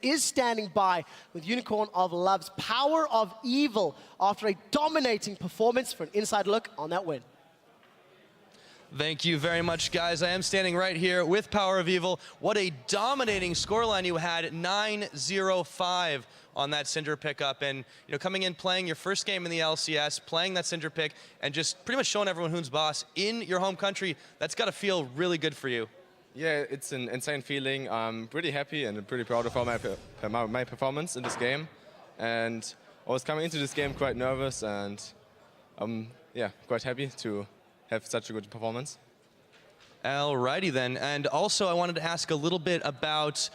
is standing by with Unicorn of Love's Power of Evil after a dominating performance for an inside look on that win. Thank you very much, guys. I am standing right here with Power of Evil. What a dominating scoreline you had, 9-0-5 on that Syndra pickup. And coming in, playing your first game in the LCS, playing that Syndra pick, and just pretty much showing everyone who's boss in your home country, that's got to feel really good for you. Yeah, it's an insane feeling. I'm pretty happy and pretty proud of my performance in this game. And I was coming into this game quite nervous, and yeah, quite happy to have such a good performance. Alrighty then, and also I wanted to ask a little bit about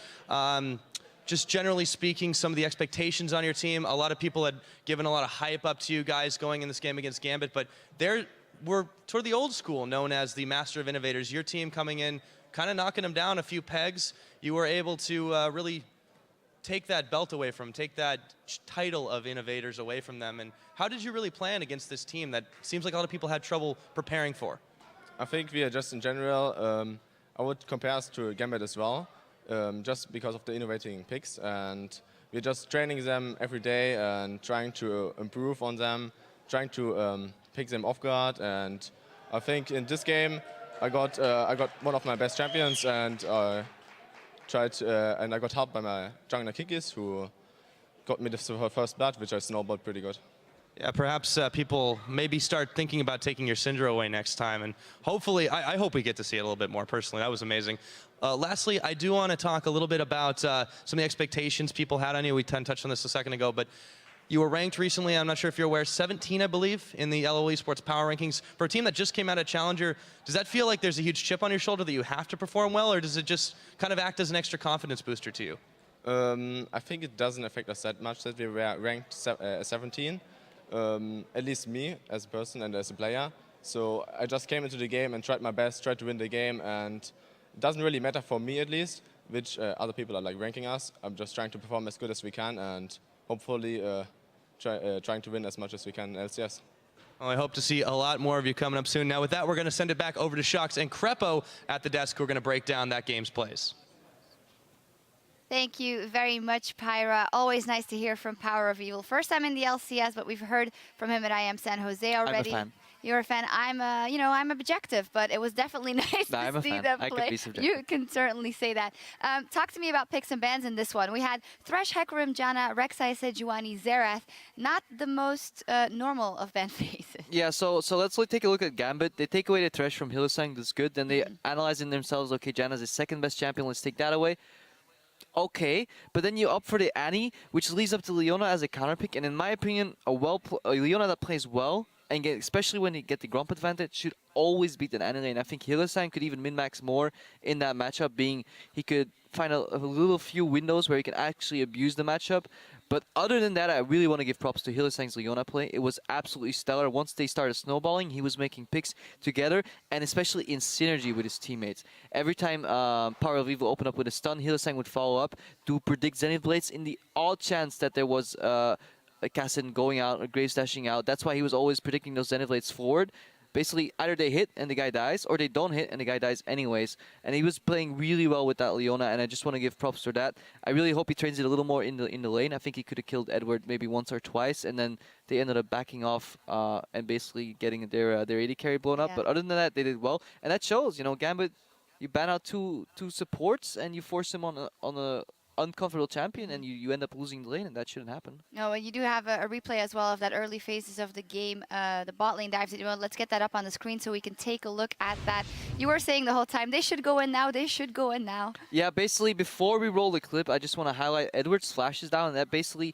just generally speaking, some of the expectations on your team. A lot of people had given a lot of hype up to you guys going in this game against Gambit, but we're sort of the old school, known as the Master of Innovators. Your team coming in, kind of knocking them down a few pegs. You were able to really take that belt away from, take that title of Innovators away from them. And how did you really plan against this team that seems like a lot of people had trouble preparing for? I think we are just in general, I would compare us to Gambit as well, just because of the innovating picks. And we're just training them every day and trying to improve on them, trying to pick them off guard. And I think in this game, I got one of my best champions, and I got helped by my jungler Kikis, who got me the first blood, which I snowballed pretty good. Yeah, perhaps people maybe start thinking about taking your Syndra away next time, and hopefully, I hope we get to see it a little bit more personally. That was amazing. Lastly, I do want to talk a little bit about some of the expectations people had on you. We touched on this a second ago, but you were ranked recently, I'm not sure if you're aware, 17, I believe, in the LOL Esports Power Rankings. For a team that just came out of Challenger, does that feel like there's a huge chip on your shoulder that you have to perform well, or does it just kind of act as an extra confidence booster to you? I think it doesn't affect us that much that we were ranked 17, at least me as a person and as a player. So I just came into the game and tried my best, tried to win the game, and it doesn't really matter for me at least, which other people are like ranking us. I'm just trying to perform as good as we can, and hopefully trying to win as much as we can in LCS. Well, I hope to see a lot more of you coming up soon. Now with that, we're going to send it back over to Shox and Crepo at the desk, who are going to break down that game's plays. Thank you very much, Pyra. Always nice to hear from Power of Evil. First time in the LCS, but we've heard from him at IM San Jose already. I'm a fan. You're a fan. I'm objective, but it was definitely nice to see them play. I could be subjective. You can certainly say that. Talk to me about picks and bans in this one. We had Thresh, Hecarim, Janna, Rek'Sai, Sejuani, Xerath. Not the most normal of ban faces. Yeah, so let's take a look at Gambit. They take away the Thresh from Hylissang, that's good. Then they analyze in themselves, okay, Janna's the second best champion, let's take that away. Okay, but then you opt for the Annie, which leads up to Leona as a counter pick. And in my opinion, a Leona that plays well, and especially when you get the Gromp advantage, should always beat an Annie lane. I think Hylissang could even min-max more in that matchup, being he could find a little few windows where he can actually abuse the matchup. But other than that, I really want to give props to Hylissang's Leona play. It was absolutely stellar. Once they started snowballing, he was making picks together, and especially in synergy with his teammates. Every time Power of Evil opened up with a stun, Hylissang would follow up to predict Zenith Blades in the odd chance that there was Kassin going out or Graves dashing out. That's why he was always predicting those Zenith Blades forward. Basically, either they hit and the guy dies, or they don't hit and the guy dies anyways. And he was playing really well with that Leona, and I just want to give props for that. I really hope he trains it a little more in the lane. I think he could have killed Edward maybe once or twice, and then they ended up backing off and basically getting their AD carry blown up. But other than that, they did well, and that shows. Gambit, you ban out two supports and you force him on a uncomfortable champion, and you end up losing the lane, and that shouldn't happen. No, and you do have a replay as well of that early phases of the game. The bot lane dives. Well, let's get that up on the screen so we can take a look at that. You were saying the whole time, they should go in now, they should go in now. Yeah, basically, before we roll the clip, I just want to highlight Edward's flashes down, and that basically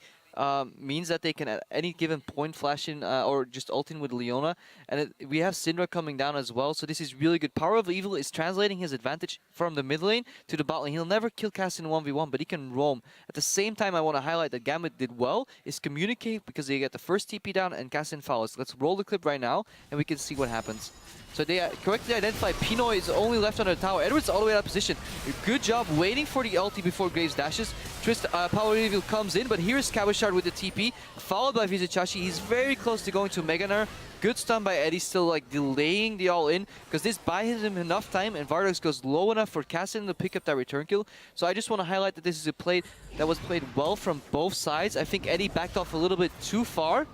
means that they can at any given point flash in or just ult in with Leona. And we have Syndra coming down as well, so this is really good. Power of Evil is translating his advantage from the mid lane to the bot lane. He'll never kill Kassin 1v1, but he can roam. At the same time, I want to highlight that Gambit did well is communicate, because they get the first TP down and Kassin follows. Let's roll the clip right now, and we can see what happens. So they correctly identified Pinoy is only left under the tower. Edward's all the way out of position. Good job waiting for the ulti before Graves dashes. Twist Power Reveal comes in, but here's Kabashard with the TP, followed by Vizichashi. He's very close to going to Mega Nair. Good stun by Eddie, still like delaying the all-in, because this buys him enough time, and Vardox goes low enough for Kassadin to pick up that return kill. So I just want to highlight that this is a play that was played well from both sides. I think Eddie backed off a little bit too far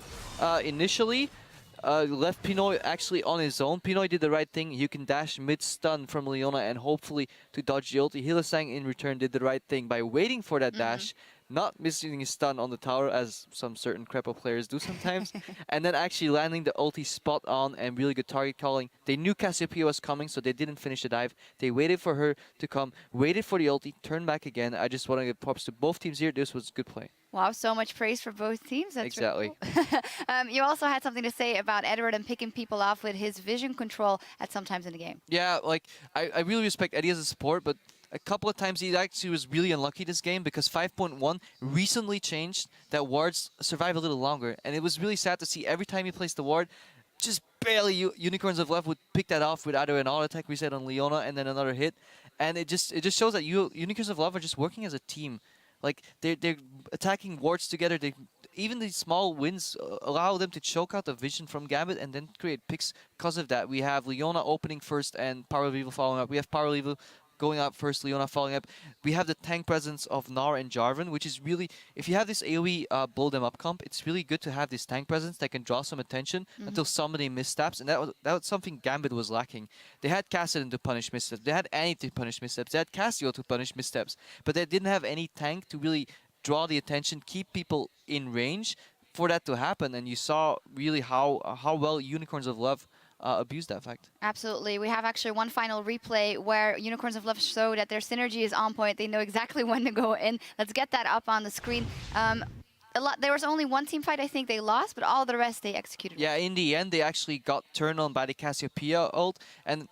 initially. Left Pinoy actually on his own. Pinoy did the right thing. You can dash mid-stun from Leona and hopefully to dodge the ulti. Hylissang in return did the right thing by waiting for that dash, not missing his stun on the tower as some certain Crepo players do sometimes, and then actually landing the ulti spot on and really good target calling. They knew Cassiopeia was coming, so they didn't finish the dive. They waited for her to come, waited for the ulti, turned back again. I just want to give props to both teams here. This was good play. Wow, so much praise for both teams. That's exactly. Really cool. You also had something to say about Edward and picking people off with his vision control at some times in the game. Yeah, like I really respect Eddie as a support, but a couple of times he actually was really unlucky this game because 5.1 recently changed that wards survive a little longer, and it was really sad to see every time he placed the ward, just barely Unicorns of Love would pick that off with either an auto attack reset on Leona and then another hit, and it just shows that Unicorns of Love are just working as a team. Like they're attacking wards together. Even these small wins allow them to choke out the vision from Gambit and then create picks because of that. We have Leona opening first and Power Level following up. We have Power Level going up first, Leona following up. We have the tank presence of Gnar and Jarvan, which is really, if you have this AoE blow them up comp, it's really good to have this tank presence that can draw some attention until somebody missteps, and that was something Gambit was lacking. They had Kassadin to punish missteps, they had Annie to punish missteps, they had Cassio to punish missteps, but they didn't have any tank to really draw the attention, keep people in range for that to happen, and you saw really how well Unicorns of Love abuse that fact. Absolutely. We have actually one final replay where Unicorns of Love show that their synergy is on point. They know exactly when to go in. Let's get that up on the screen. There was only one team fight I think they lost, but all the rest they executed. Yeah, in the end, they actually got turned on by the Cassiopeia ult, and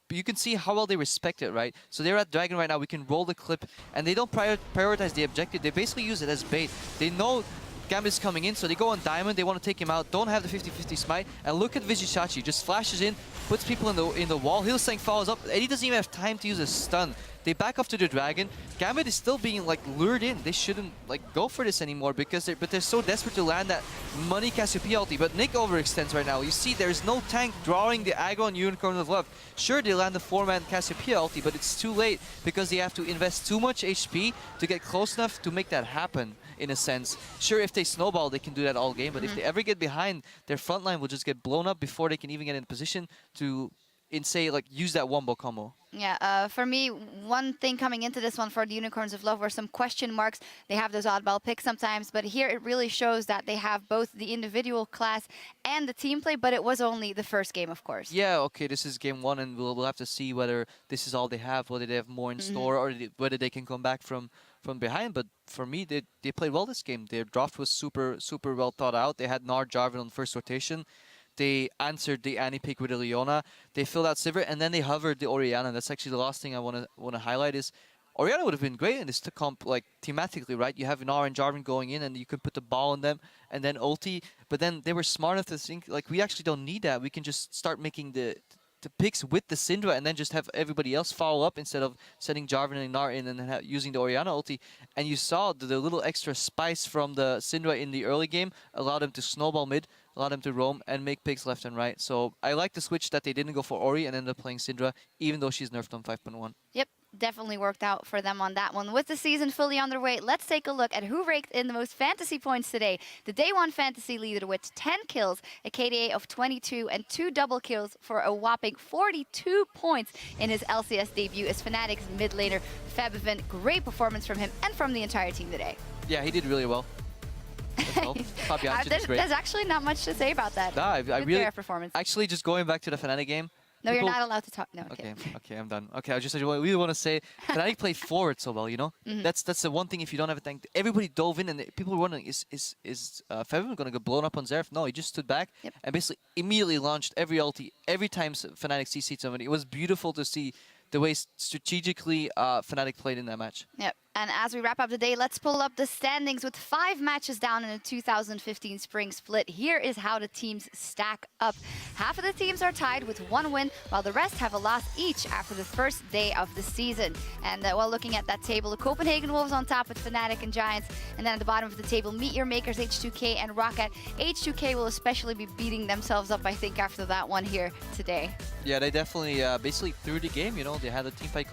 you can see how well they respect it, right? So they're at Dragon right now. We can roll the clip, and they don't prioritize the objective. They basically use it as bait. They know Gambit's coming in, so they go on Diamond, they want to take him out, don't have the 50-50 smite, and look at Vizichachi, just flashes in, puts people in the wall, Hylissang follows up, Eddie doesn't even have time to use a stun. They back off to the Dragon. Gambit is still being like lured in. They shouldn't like go for this anymore because they're so desperate to land that money Cassiopeia ulti. But Nick overextends right now. You see there's no tank drawing the aggro on Unicorn of Love. Sure, they land the 4-man Cassiopeia ulti, but it's too late because they have to invest too much HP to get close enough to make that happen, in a sense. Sure, if they snowball, they can do that all game, but if they ever get behind, their front line will just get blown up before they can even get in position to, use that wombo combo. Yeah, for me, one thing coming into this one for the Unicorns of Love were some question marks. They have those oddball picks sometimes, but here it really shows that they have both the individual class and the team play, but it was only the first game, of course. Yeah, okay, this is game one, and we'll have to see whether this is all they have, whether they have more in store, or whether they can come back from behind. But for me, they played well this game. Their draft was super well thought out. They had Gnar Jarvan on first rotation. They answered the Annie pick with a Leona. They filled out Sivir, and then they hovered the Orianna. That's actually the last thing I want to highlight is Orianna would have been great in this to comp, like, thematically, right? You have Gnar and Jarvan going in, and you can put the ball on them, and then ulti. But then they were smart enough to think, like, we actually don't need that. We can just start making the picks with the Syndra and then just have everybody else follow up instead of setting Jarvan and Gnar in and then using the Orianna ulti. And you saw the little extra spice from the Syndra in the early game allowed them to snowball mid, allowed them to roam and make picks left and right. So I like the switch that they didn't go for Ori and ended up playing Syndra, even though she's nerfed on 5.1. Yep, definitely worked out for them on that one. With the season fully underway, let's take a look at who raked in the most fantasy points today. The Day 1 fantasy leader with 10 kills, a KDA of 22, and 2 double kills for a whopping 42 points in his LCS debut is Fnatic's mid laner, Febiven. Great performance from him and from the entire team today. Yeah, he did really well. There's actually not much to say about that. Nah, I really performance. Actually, just going back to the Fnatic game. No, you're not allowed to talk. No, okay, I'm done. Okay, I really want to say Fnatic played forward so well. You know, that's the one thing. If you don't have a tank, everybody dove in, and people were wondering, is Febiven gonna get blown up on Zeref? No, he just stood back and basically immediately launched every ulti every time Fnatic CC'd somebody. It was beautiful to see the way strategically Fnatic played in that match. Yep. And as we wrap up the day, let's pull up the standings with 5 matches down in the 2015 Spring Split. Here is how the teams stack up. Half of the teams are tied with 1 win, while the rest have a loss each after the first day of the season. And while looking at that table, the Copenhagen Wolves on top with Fnatic and Giants. And then at the bottom of the table, Meet Your Makers, H2K and Rocket. H2K will especially be beating themselves up, I think, after that one here today. Yeah, they definitely basically threw the game, you know. They had a team fight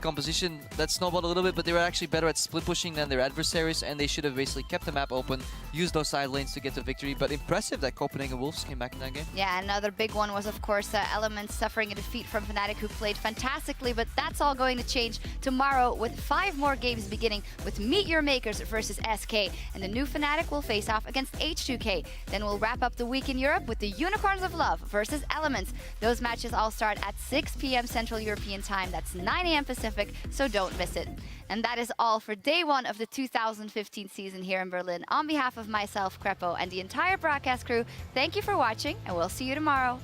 composition that snowballed a little bit, but they were actually better at split pushing than their adversaries, and they should have basically kept the map open, used those side lanes to get the victory. But impressive that Copenhagen Wolves came back in that game. Yeah, another big one was, of course, Elements suffering a defeat from Fnatic, who played fantastically, but that's all going to change tomorrow with 5 more games beginning with Meet Your Makers versus SK, and the new Fnatic will face off against H2K. Then we'll wrap up the week in Europe with the Unicorns of Love versus Elements. Those matches all start at 6 p.m. Central European Time. That's 9 a.m. Pacific, so don't miss it. And that is all for day 1 of the 2015 season here in Berlin. On behalf of myself, Crepo, and the entire broadcast crew, thank you for watching, and we'll see you tomorrow.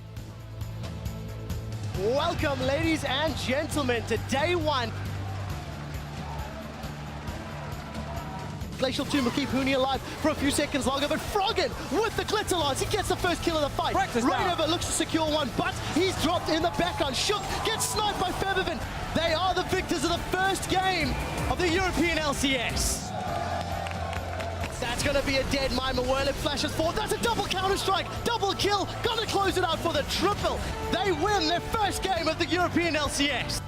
Welcome, ladies and gentlemen, to day 1. Glacial Tomb will keep Huni alive for a few seconds longer, but Froggen with the glitter lance, he gets the first kill of the fight. Rainover looks to secure one, but he's dropped in the background. Shook gets sniped by Feathervin. They are the victors of the first game of the European LCS. That's going to be a dead mime. Whirl it flashes forward. That's a double counter-strike. Double kill. Gonna close it out for the triple. They win their first game of the European LCS.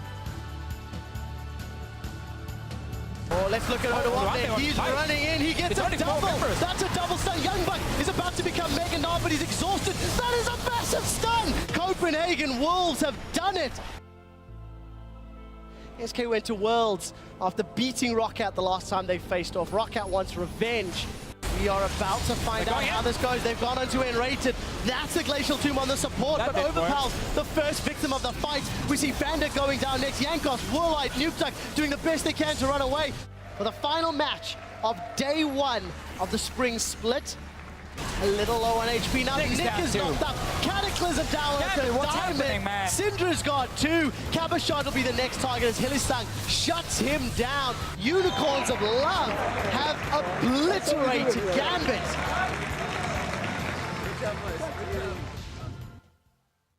Oh, let's look at W1D1. He's running in. He gets a double. That's a double stun. Youngbuck is about to become Mega Nard, but he's exhausted. That is a massive stun. Copenhagen Wolves have done it. SK went to Worlds after beating Roccat the last time they faced off. Roccat wants revenge. We are about to find out how this goes. They've gone onto Enrated. That's a Glacial Tomb on the support, but Overpow's the first victim of the fight. We see Bandit going down next. Yankos, Warlight, Nukeduck doing the best they can to run away. For the final match of day 1 of the Spring Split. A little low on HP now. Nick is knocked up. Cataclysm down at the diamond. Syndra's got 2. Cabashot will be the next target as Hillesang shuts him down. Unicorns of Love have obliterated Gambit.